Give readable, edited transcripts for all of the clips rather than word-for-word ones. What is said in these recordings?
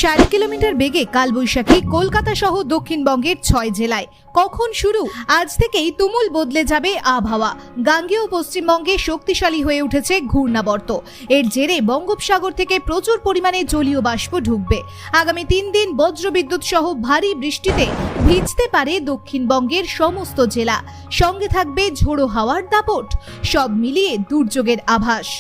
60 kilometre বেগে কালবৈশাখী কলকাতা সহ দক্ষিণবঙ্গের 6 জেলায়। কখন শুরু? আজ থেকেই তুমুল বদলে যাবে আবহাওয়া। গাঙ্গেয় পশ্চিমবঙ্গে শক্তিশালী হয়ে উঠেছে ঘূর্ণাবর্ত। এর জেরে বঙ্গোপসাগর থেকে প্রচুর পরিমাণে জলীয় বাষ্প ঢুকবে। আগামী 3 দিন বজ্রবিদ্যুৎ সহ ভারী বৃষ্টিতে ভিজতে পারে দক্ষিণবঙ্গের সমস্ত জেলা। সঙ্গে থাকবে ঝোড়ো হাওয়ার দাপট। সব মিলিয়ে দুর্যোগের আভাস।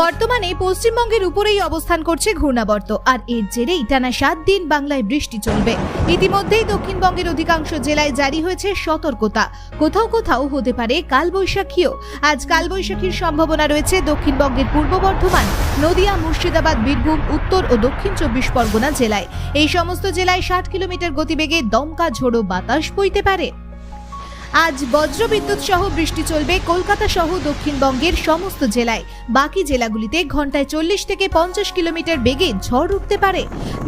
বর্তমানে পশ্চিমবঙ্গের উপরেই অবস্থান করছে ঘূর্ণাবর্ত, আর এর জেরেই টানা 7 দিন বাংলায় বৃষ্টি চলবে। ইতিমধ্যেই দক্ষিণবঙ্গের অধিকাংশ জেলায় জারি হয়েছে সতর্কতা। কোথাও কোথাও হতে পারে কালবৈশাখীও। আজ কালবৈশাখীর সম্ভাবনা রয়েছে দক্ষিণবঙ্গের পূর্ব বর্ধমান, নদিয়া, মুর্শিদাবাদ, বীরভূম, উত্তর ও দক্ষিণ 24 পরগনা জেলায়। এই সমস্ত জেলায় 60 কিলোমিটার গতিবেগে দমকা ঝোড়ো বাতাস বইতে পারে। আজ বজ্রবিদ্যুৎ সহ বৃষ্টি চলবে কলকাতা সহ দক্ষিণবঙ্গের সমস্ত জেলায়। বাকি জেলাগুলিতে ঘন্টায় 40 থেকে 50 কিলোমিটার বেগে ঝড় উঠতে পারে।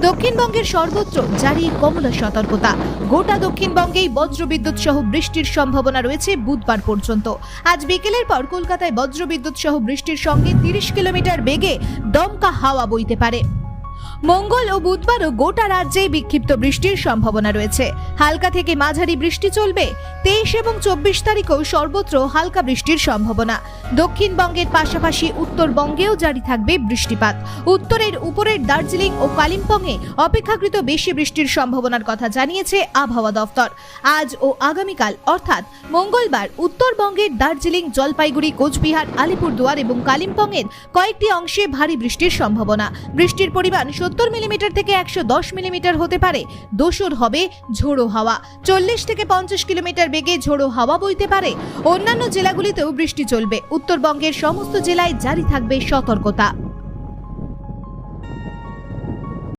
দক্ষিণবঙ্গের সর্বত্র জারি কমলা সতর্কতা। গোটা দক্ষিণবঙ্গেই বজ্রবিদ্যুৎ সহ বৃষ্টির সম্ভাবনা রয়েছে বুধবার পর্যন্ত। আজ বিকেলের পর কলকাতায় বজ্রবিদ্যুৎ সহ বৃষ্টির সঙ্গে 30 কিলোমিটার বেগে দমকা হাওয়া বইতে পারে। মঙ্গল ও বুধবারও গোটা রাজ্যে বিক্ষিপ্ত বৃষ্টির সম্ভাবনা রয়েছে। হালকা থেকে মাঝারি বৃষ্টি চলবে। 23 এবং 24 তারিখেও সর্বত্র হালকা বৃষ্টির সম্ভাবনা। দক্ষিণবঙ্গের পাশাপাশি উত্তরবঙ্গেও জারি থাকবে বৃষ্টিপাত। উত্তরের উপরের দার্জিলিং ও কালিম্পংয়ে অপেক্ষাকৃত বেশি বৃষ্টির সম্ভাবনার কথা জানিয়েছে আবহাওয়া দফতর। আজ ও আগামীকাল অর্থাৎ মঙ্গলবার উত্তরবঙ্গের দার্জিলিং, জলপাইগুড়ি, কোচবিহার, আলিপুরদুয়ার এবং কালিম্পংয়ের কয়েকটি অংশে ভারী বৃষ্টির সম্ভাবনা। বৃষ্টির পরিমাণ 70 মিলিমিটার থেকে 110 মিলিমিটার হতে পারে। দোসর হবে ঝোড়ো হাওয়া। 40 থেকে 50 কিলোমিটার বেগে ঝোড়ো হাওয়া বইতে পারে। অন্যান্য জেলাগুলিতেও বৃষ্টি চলবে। উত্তরবঙ্গের সমস্ত জেলায় জারি থাকবে সতর্কতা।